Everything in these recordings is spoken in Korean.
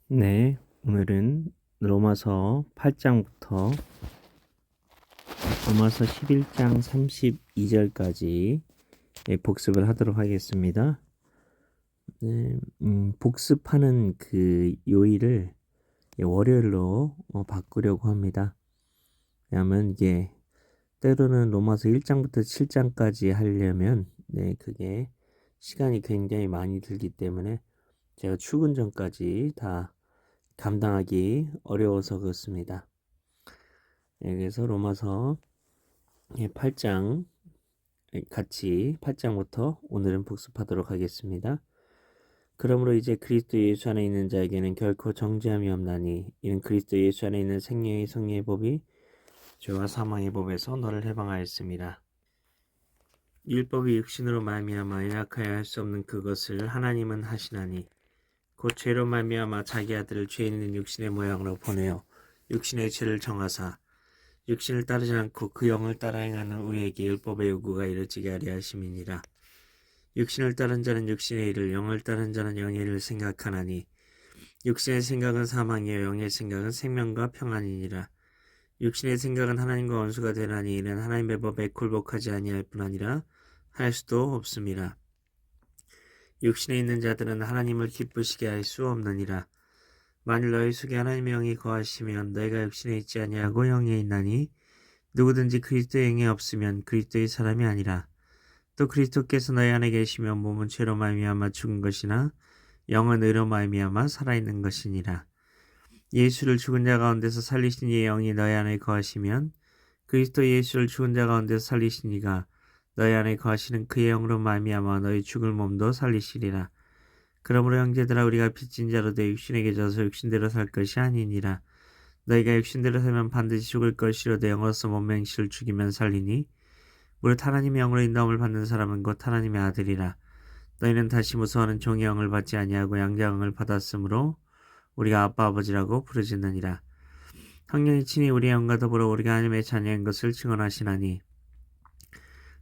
네, 오늘은 로마서 8장부터 로마서 11장 32절까지 복습을 하도록 하겠습니다. 네, 복습하는 그 요일을 월요일로 바꾸려고 합니다. 왜냐하면 이게 때로는 로마서 1장부터 7장까지 하려면 그게 시간이 굉장히 많이 들기 때문에 제가 출근 전까지 다 감당하기 어려워서 그렇습니다. 그래서 로마서 8장 같이 8장부터 오늘은 복습하도록 하겠습니다. 그러므로 이제 그리스도 예수 안에 있는 자에게는 결코 정죄함이 없나니 이는 그리스도 예수 안에 있는 생명의 성령의 법이 죄와 사망의 법에서 너를 해방하였습니다. 율법이 육신으로 말미암아 연약하여 할 수 없는 그것을 하나님은 하시나니 곧 죄로 말미암아 자기 아들을 죄 있는 육신의 모양으로 보내어 육신의 죄를 정하사 육신을 따르지 않고 그 영을 따라 행하는 우리에게 율법의 요구가 이르지게 하려 하심이니라. 육신을 따른 자는 육신의 일을, 영을 따른 자는 영의 일을 생각하나니 육신의 생각은 사망이요 영의 생각은 생명과 평안이니라. 육신의 생각은 하나님과 원수가 되나니 이는 하나님의 법에 굴복하지 아니할 뿐 아니라 할 수도 없음이라. 육신에 있는 자들은 하나님을 기쁘시게 할 수 없느니라. 만일 너희 속에 하나님의 영이 거하시면 너희가 육신에 있지 아니하고 영에 있나니 누구든지 그리스도의 영이 없으면 그리스도의 사람이 아니라. 또 그리스도께서 너희 안에 계시면 몸은 죄로 말미암아 죽은 것이나 영은 의로 말미암아 살아있는 것이니라. 예수를 죽은 자 가운데서 살리신 이의 영이 너희 안에 거하시면 그리스도 예수를 죽은 자 가운데서 살리신 이가 너희 안에 거하시는 그의 영으로 말미암아 너희 죽을 몸도 살리시리라. 그러므로 형제들아 우리가 빚진 자로 되 육신에게 져서 육신대로 살 것이 아니니라. 너희가 육신대로 살면 반드시 죽을 것이로되 영으로서 몸의 행실을 죽이면 살리니 무릇 하나님의 영으로 인도함을 받는 사람은 곧 하나님의 아들이라. 너희는 다시 무서워하는 종의 영을 받지 아니하고 양자의 영을 받았으므로 우리가 아빠 아버지라고 부르짖느니라. 성령이 친히 우리의 영과 더불어 우리가 하나님의 자녀인 것을 증언하시나니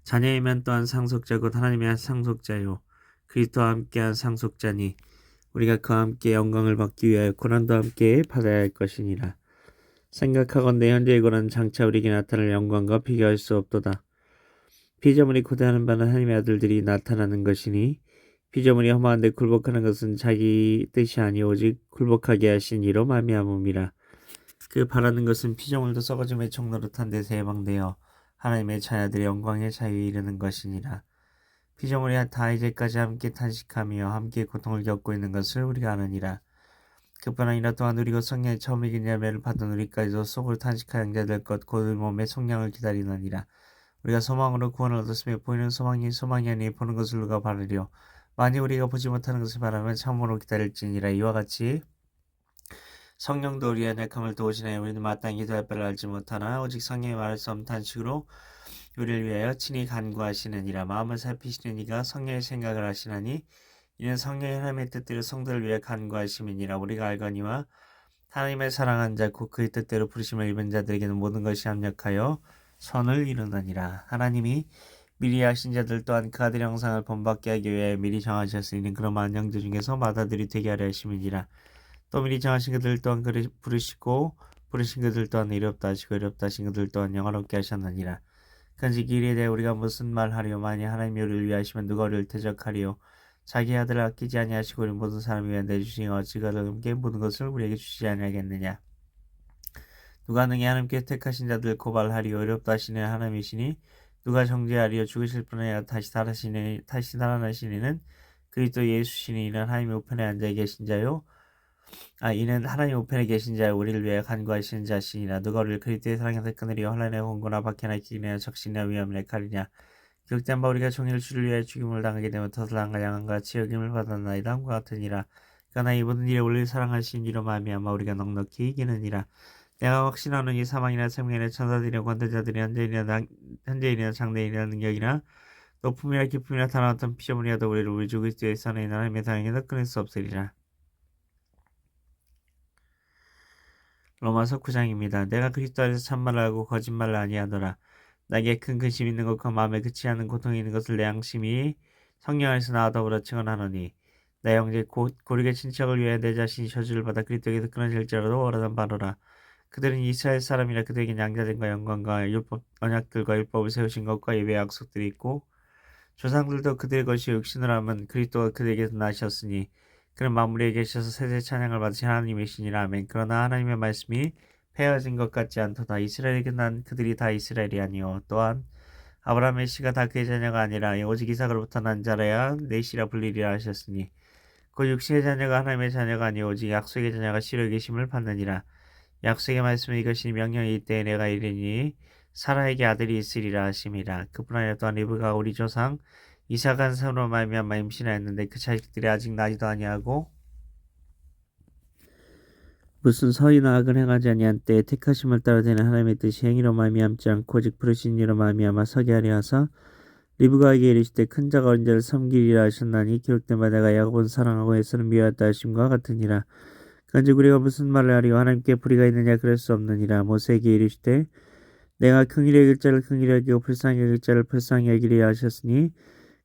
자녀이면 또한 상속자 곧 하나님의 상속자요 그리스도와 함께한 상속자니 우리가 그와 함께 영광을 받기 위하여 고난도 함께 받아야 할 것이니라. 생각하건대 현재의 고난은 장차 우리에게 나타날 영광과 비교할 수 없도다. 피조물이 고대하는 바는 하나님의 아들들이 나타나는 것이니 피조물이 험한 데 굴복하는 것은 자기 뜻이 아니 오직 굴복하게 하신 이로 말미암음이라. 그 바라는 것은 피조물도 썩어짐의 총노릇한 데서 해방되어 하나님의 자녀들의 영광의 자유에 이르는 것이니라. 피조물이 다 이제까지 함께 탄식하며 함께 고통을 겪고 있는 것을 우리가 아느니라. 그뿐 아니라 또한 우리가 성령의 처음 이긴 열매를 받은 우리까지도 속으로 탄식하여 양자될 것 곧 몸의 성령을 기다리느니라. 우리가 소망으로 구원을 얻었으며 보이는 소망이 아니 보는 것을 누가 바라리요. 만일 우리가 보지 못하는 것을 바라면 참으로 기다릴지니라. 이와 같이 성령도 우리의 연약함을 도우시나니 우리는 마땅히 기도할 바를 알지 못하나 오직 성령의 말할 수 없는 탄식으로 우리를 위하여 친히 간구하시느니라. 마음을 살피시는 이가 성령의 생각을 하시나니 이는 성령의 하나님의 뜻대로 성도를 위해 간구하심이니라. 우리가 알거니와 하나님의 사랑한 자 곧 그의 뜻대로 부르심을 입은 자들에게는 모든 것이 합력하여 선을 이루느니라. 하나님이 미리 하신 자들 또한 그 아들의 형상을 본받게 하기 위해 미리 정하셨으니 그런 많은 형제 중에서 맏아들이 되게 하려 하심이니라. 또 미리 정하신 그들 또한 부르시고 부르신 그들 또한 이롭다 하시고 이롭다 하신 그들 또한 영화롭게 하셨느니라. 간직 이에 대해 우리가 무슨 말하리요. 만일 하나님이 우리를 위하시면 누가 우리를 대적하리요. 자기 아들을 아끼지 아니하시고 우리 모든 사람을 위해 내주시니 어찌 그들에게 모든 것을 우리에게 주시지 아니하겠느냐. 누가 능히 하나님께 택하신 자들 고발하리요. 어렵다 하시는 하나님이시니 누가 정죄하리요. 죽으실 뿐 아니라 다시 살아나시니는 그리스도 예수시니 이는 하나님의 우편에 앉아 계신 자요. 이는 하나님 우편에 계신 자요 우리를 위해 간구하시는 자시니라. 누가 우리를 그리스도의 사랑에서 끊으리요. 혼란에 공고나 박해나 기근이나 적신이나 위험에 칼이냐. 기록된 바 우리가 종일 주를 위하여 죽임을 당하게 되면 더슬랑과 양한과 지역임을 받았나이다 함과 같으니라. 그러나 이 모든 일에 우리를 사랑하신 이로 말미암아 우리가 넉넉히 이기느니라. 내가 확신하는 이 사망이나 생명이나 천사들이나 권세자들이 현재일이나 장래일이나 능력이나 높음이나 깊음이나 다른 어떤 피조물이라도 우리를 우리 주 그리스도의 선에 있는 하나님의 사랑에서 끊을 수 없으리라. 로마서 9장입니다. 내가 그리스도 안에서 참말을 하고 거짓말을 아니하노라. 나에게 큰 근심이 있는 것과 마음에 그치 않는 고통이 있는 것을 내 양심이 성령 안에서 나와 더불어 증언하노니 내 형제 곧 고르게 친척을 위하여 내 자신이 저주를 받아 그리스도에게서 끊어질지라도 원하던 바로라. 그들은 이스라엘 사람이라 그들에게 양자됨과 영광과 율법 언약들과 율법을 세우신 것과 예배의 약속들이 있고 조상들도 그들의 것이 육신을 하면 그리스도가 그들에게서 나셨으니 그는 만물에 계셔서 세세 찬양을 받으신 하나님이시니라. 아멘. 그러나 하나님의 말씀이 폐허진 것 같지 않도다. 이스라엘에게 난 그들이 다 이스라엘이 아니요 또한 아브라함의 씨가 다 그의 자녀가 아니라 오직 이삭으로부터 난 자라야 내 씨라 불리리라 하셨으니 그 육신의 자녀가 하나님의 자녀가 아니요 오직 약속의 자녀가 씨로 계심을 받느니라. 약속의 말씀은 이것이 명령이 이때에 내가 이르니 사라에게 아들이 있으리라 하심이라. 그뿐 아니라 또한 리브가 우리 조상 이삭한 성으로 말미암아 임신하였는데 그 자식들이 아직 나지도 아니하고 무슨 서이나 악을 행하지 아니한 때에 택하심을 따라 되는 하나님의 뜻이 행위로 말미암지 않고 오직 부르신 이로 말미암아 서게 하려 하사 리브가에게 이르시되 큰 자가 어린 자를 섬기리라 하셨나니 기록된 바 내가 야곱은 사랑하고 에서는 미워하였다 하심과 같으니라. 그런즉 우리가 무슨 말을 하리요 하나님께 불의가 있느냐 그럴 수 없느니라. 모세에게 이르시되 내가 긍휼히 여길 자를 긍휼히 여기고 불쌍히 여길 자를 불쌍히 여기리라 하셨으니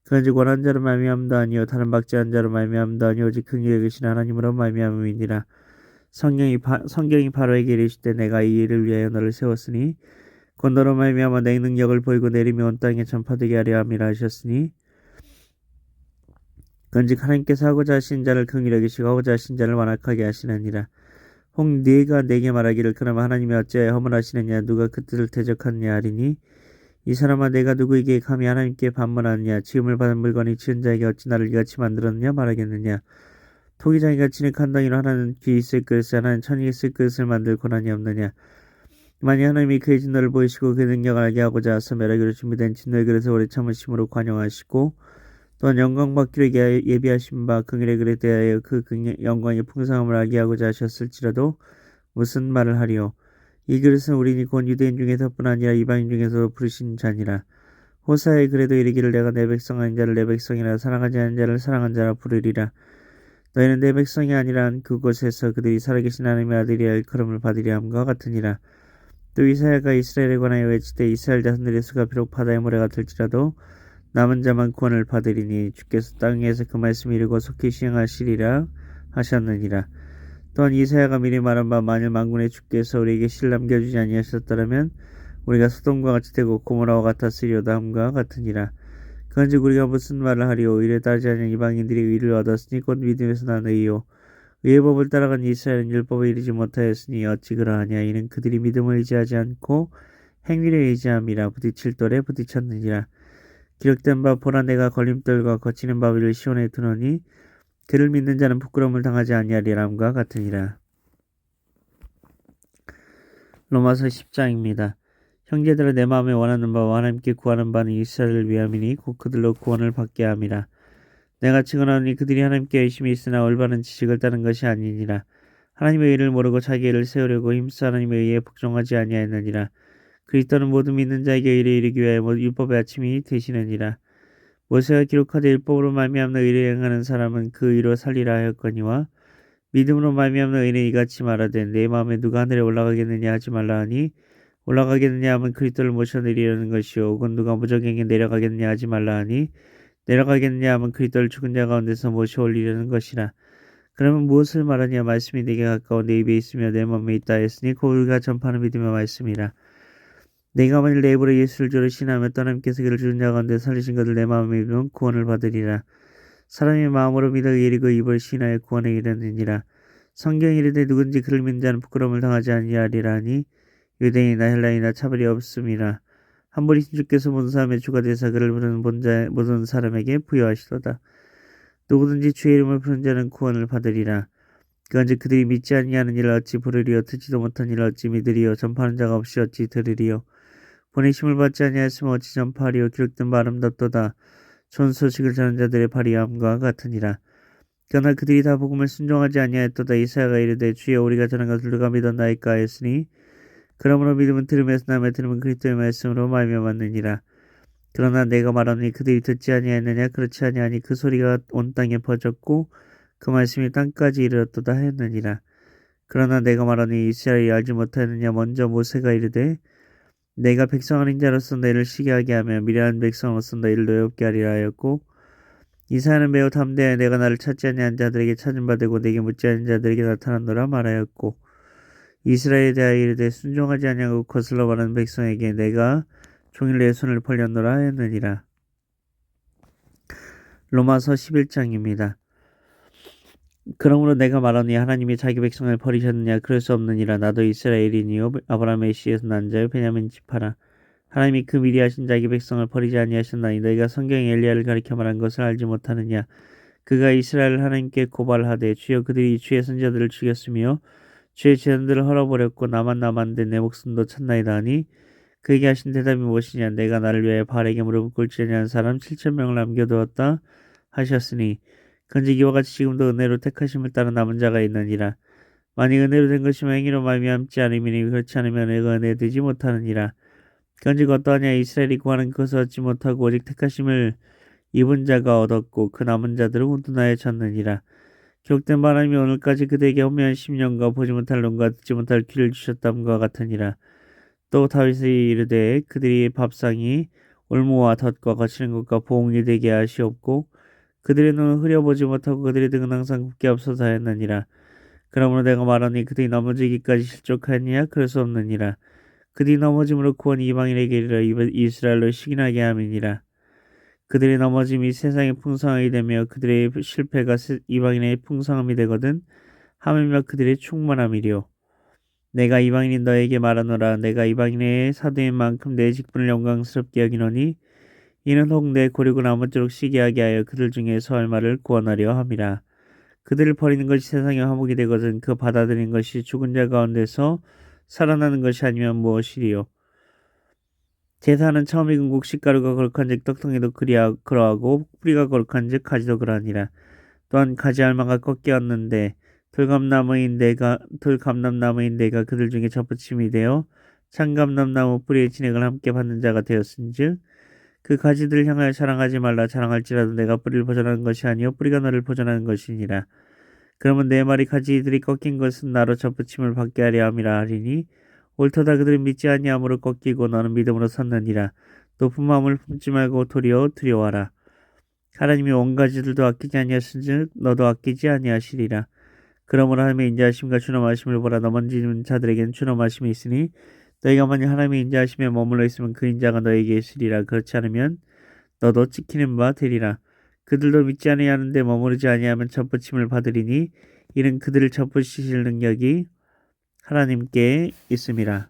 그런즉 원한 자로 말미암도 아니요 다른 박제한 자로 말미암도 아니요 오직 긍휼히 여기신 하나님으로 말미암음이니라. 성경이 바로에게 이르시되 내가 이 일을 위하여 너를 세웠으니 곧 너로 말미암아 내 능력을 보이고 내림이 온 땅에 전파되게 하려 함이라 하셨으니 그런즉 하나님께서 하고자 하신 자를 긍휼히 여기시고 하고자 하신 자를 완악하게 하시느니라. 혹 네가 내게 말하기를 그나마 하나님이 어찌하여 허물하시느냐 누가 그 뜻을 대적하느냐 하리니 이 사람아 내가 누구에게 감히 하나님께 반문하느냐 지음을 받은 물건이 지은 자에게 어찌 나를 이같이 만들었느냐 말하겠느냐. 토기장이가 진흙 한 덩이로 하나는 귀 있을 그릇을 하나는 천이 있을 그릇을 만들 권한이 없느냐. 만약 하나님이 그의 진노를 보이시고 그의 능력을 알게 하고자 하사 멸하기로 준비된 진노의 그릇을 오래 참으심으로 관용하시고 또한 영광 받기로 예비하신 바 긍휼의 그릇에 대하여 그 영광의 풍성함을 알게 하고자 하셨을지라도 무슨 말을 하리요. 이 그릇은 우리니 곧 유대인 중에서뿐 아니라 이방인 중에서도 부르신 자니라. 호사에 그래도 이르기를 내가 내 백성 아닌 자를 내 백성이라 사랑하지 않은 자를 사랑한 자라 부르리라. 너희는 내 백성이 아니란 그곳에서 그들이 살아계신 하나님의 아들이라 일컬음을 받으리 함과 같으니라. 또 이사야가 이스라엘에 관하여 외치되 이스라엘 자손들의 수가 비록 바다의 모래가 될지라도 남은 자만 구원을 받으리니 주께서 땅에서 그 말씀을 이루고 속히 시행하시리라 하셨느니라. 또한 이사야가 미리 말한 바 만일 만군의 주께서 우리에게 실 남겨주지 아니하셨더라면 우리가 소돔과 같이 되고 고모라와 같았으리로다 함과 같으니라. 그런즉 우리가 무슨 말을 하리요. 의를 따르지 않는 이방인들이 의를 얻었으니 곧 믿음에서 난 의요. 의의 법을 따라간 이스라엘은 율법에 이르지 못하였으니 어찌 그러하냐. 이는 그들이 믿음을 의지하지 않고 행위를 의지함이라. 부딪힐 돌에 부딪혔느니라. 기록된 바 보라 내가 걸림돌과 거치는 바위를 시온에 두노니 그를 믿는 자는 부끄러움을 당하지 아니하리람과 같으니라. 로마서 10장입니다. 형제들아 내 마음에 원하는 바와 하나님께 구하는 바는 이스라엘을 위함이니 곧 그들로 구원을 받게 함이라. 내가 증언하노니 그들이 하나님께 열심히 있으나 올바른 지식을 따른 것이 아니니라. 하나님의 의를 모르고 자기 의를 세우려고 힘써 하나님의 의에 복종하지 아니하였느니라. 그리스도는 모든 믿는 자에게 의를 이르기 위하여 율법의 아침이 되시느니라. 모세가 기록하되 율법으로 말미암는 의를 행하는 사람은 그 의로 살리라 하였거니와 믿음으로 말미암는 의는 이같이 말하되 내 마음에 누가 하늘에 올라가겠느냐 하지 말라 하니 올라가겠느냐 하면 그리스도를 모셔내리려는 것이요 혹은 누가 무적에게 내려가겠느냐 하지 말라 하니 내려가겠느냐 하면 그리스도를 죽은 자 가운데서 모셔 올리려는 것이라. 그러면 무엇을 말하냐. 말씀이 내게 가까워 내 입에 있으며 내 몸에 있다 했으니 곧 우리가 전파하는 믿음의 말씀이라. 내가 만일 내 입으로 예수를 주로 신하며 또 하나님께서 그를 죽은 자 가운데 살리신 것을 내 마음에 믿으면 구원을 받으리라. 사람이 마음으로 믿어 이르고 입을 신하여 구원에 이르느니라. 성경이 이르되 누군지 그를 믿는 자는 부끄러움을 당하지 아니하리라 하니 유대인이나 헬라인이나 차별이 없음이라. 한 분이신 주께서 모든 사람의 주가 되사 그를 부르는 모든 사람에게 부여하시도다. 누구든지 주의 이름을 부르는 자는 구원을 받으리라. 그런즉 그들이 믿지 아니하는 일을 어찌 부르리요. 듣지도 못한 일을 어찌 믿으리요. 전파하는 자가 없이 어찌 들으리요. 보내심을 받지 아니하였으면 어찌 전파하리요. 기록된 바 아름답도다. 좋은 소식을 전하는 자들의 발이함과 같으니라. 그러나 그들이 다 복음을 순종하지 아니하였도다. 이사야가 이르되 주여 우리가 전한 것을 누가 믿었나이까 하였으니 그러므로 믿음은 들음에서 나며 들음은 그리스도의 말씀으로 말미암았느니라. 그러나 내가 말하노니 그들이 듣지 아니하였느냐. 그렇지 아니하니 그 소리가 온 땅에 퍼졌고 그 말씀이 땅까지 이르렀도다 하였느니라. 그러나 내가 말하노니 이스라엘이 알지 못하였느냐. 먼저 모세가 이르되 내가 백성 아닌 자로서 너희를 시기하게 하며 미련한 백성으로서 너희를 노엽게 하리라 하였고 이사야는 매우 담대하여 내가 나를 찾지 아니한 자들에게 찾은 바 되고 내게 묻지 않은 자들에게 나타났노라 말하였고 이스라엘에 대하여 이르되 순종하지 아니하고 거슬러 말하는 백성에게 내가 종일 내 손을 벌렸노라 하였느니라. 로마서 11장입니다. 그러므로 내가 말하니 하나님이 자기 백성을 버리셨느냐 그럴 수 없느니라. 나도 이스라엘이니요 아브라함의 씨에서 난 자요 베냐민 지파라. 하나님이 그 미리 하신 자기 백성을 버리지 아니하셨나니 너희가 성경에 엘리야를 가리켜 말한 것을 알지 못하느냐. 그가 이스라엘을 하나님께 고발하되 주여 그들이 주의 선지자들을 죽였으며 주의 제단들을 헐어버렸고 나만 남았는데 내 목숨도 찾나이다 하니 그에게 하신 대답이 무엇이냐. 내가 나를 위하여 바알에게 무릎을 꿇지 아니한 사람 7,000명을 남겨두었다 하셨으니 건즉 이와 같이 지금도 은혜로 택하심을 따라 남은 자가 있느니라. 만약 은혜로 된 것이면 행위로 말미암지 않음이니 그렇지 않으면 내가 은혜되지 못하느니라. 건즉 어떠하냐. 이스라엘이 구하는 것을 얻지 못하고 오직 택하심을 입은 자가 얻었고 그 남은 자들은 혼돈하여 졌느니라. 기록된 바 하나님이 오늘까지 그들에게 혼미한 심령과 보지 못할 눈과 듣지 못할 귀를 주셨담과 같으니라. 또 다윗이 이르되 그들이 밥상이 올무와 덫과 거치는 것과 보응이 되게 하시옵고 그들의 눈을 흐려보지 못하고 그들의 등은 항상 굳게 앞서서 하였느니라. 그러므로 내가 말하니 그들이 넘어지기까지 실족하였느냐 그럴 수 없느니라. 그들이 넘어짐으로 구원이 이방인에게 이르러 이스라엘로 식인하게 함이니라. 그들의 넘어짐이 세상의 풍성하게 되며 그들의 실패가 이방인의 풍성함이 되거든 하물며 그들의 충만함이리요. 내가 이방인인 너에게 말하노라. 내가 이방인의 사도인 만큼 내 직분을 영광스럽게 여기노니 이는 혹 내 고륙을 아무쪼록 시기하게 하여 그들 중에서 얼마를 구원하려 함이라. 그들을 버리는 것이 세상의 화목이 되거든 그 받아들이는 것이 죽은 자 가운데서 살아나는 것이 아니면 무엇이리요. 제사는 처음 익은 곡식가루가 거룩한즉 떡통에도 그러하고 뿌리가 거룩한즉 가지도 그러하니라. 또한 가지 알마가 꺾였는데 돌감나무인 내가 그들 중에 접붙임이 되어 참감람나무 뿌리의 진액을 함께 받는 자가 되었은즉 그 가지들을 향하여 자랑하지 말라. 자랑할지라도 내가 뿌리를 보존하는 것이 아니요 뿌리가 너를 보존하는 것이니라. 그러면 내 말이 가지들이 꺾인 것은 나로 접붙임을 받게 하려 함이라 하리니 옳도다. 그들은 믿지 아니함으로 꺾이고 너는 믿음으로 섰느니라. 높은 마음을 품지 말고 도리어 두려워하라. 하나님이 온 가지들도 아끼지 아니하신즉 너도 아끼지 아니하시리라. 그러므로 하나님의 인자하심과 준엄하심을 보라. 넘어지는 자들에게는 준엄하심이 있으니 너희가 만약 하나님의 인자하심에 머물러 있으면 그 인자가 너에게 있으리라. 그렇지 않으면 너도 찍히는 바 되리라. 그들도 믿지 아니하는데 머무르지 아니하면 접붙임을 받으리니 이는 그들을 접붙이실 능력이 하나님께 있음이라.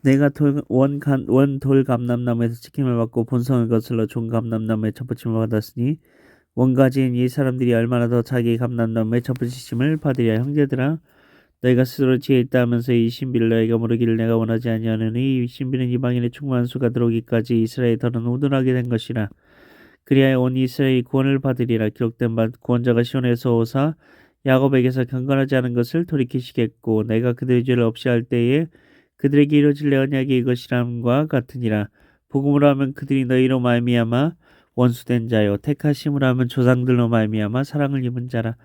내가 원 돌감람나무에서 찍힘을 받고 본성을 거슬러 종 감람나무에 접붙임을 받았으니 원가지인 이 사람들이 얼마나 더 자기 감람나무에 접붙이심을 받으랴. 형제들아 너희가 스스로 지혜 있다 하면서 이 신비를 너희가 모르기를 내가 원하지 아니하노니 이 신비는 이방인의 충만한 수가 들어오기까지 이스라엘의 덜은 우둔하게 된 것이라. 그리하여 온 이스라엘이 구원을 받으리라. 기록된 바 구원자가 시온에서 오사 야곱에게서 경건하지 않은 것을 돌이키시겠고 내가 그들의 죄를 없이 할 때에 그들에게 이루어질 내 언약이 이것이람과 같으니라. 복음으로 하면 그들이 너희로 말미암아 원수된 자요 택하심으로 하면 조상들로 말미암아 사랑을 입은 자라.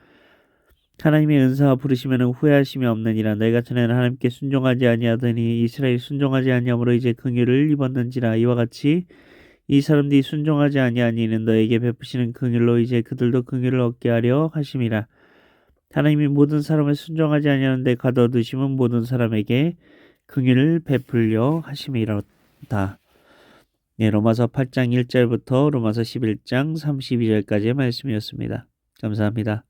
하나님의 은사와 부르시면 후회하심이 없느니라. 너희가 전에는 하나님께 순종하지 아니하더니 이스라엘이 순종하지 아니함으로 이제 긍휼을 입었는지라. 이와 같이 이 사람들이 순종하지 아니하니 이는 너에게 베푸시는 긍휼로 이제 그들도 긍휼을 얻게 하려 하심이라. 하나님이 모든 사람을 순종하지 아니하는데 가둬두심은 모든 사람에게 긍휼을 베풀려 하심이로다. 네, 로마서 8장 1절부터 로마서 11장 32절까지의 말씀이었습니다. 감사합니다.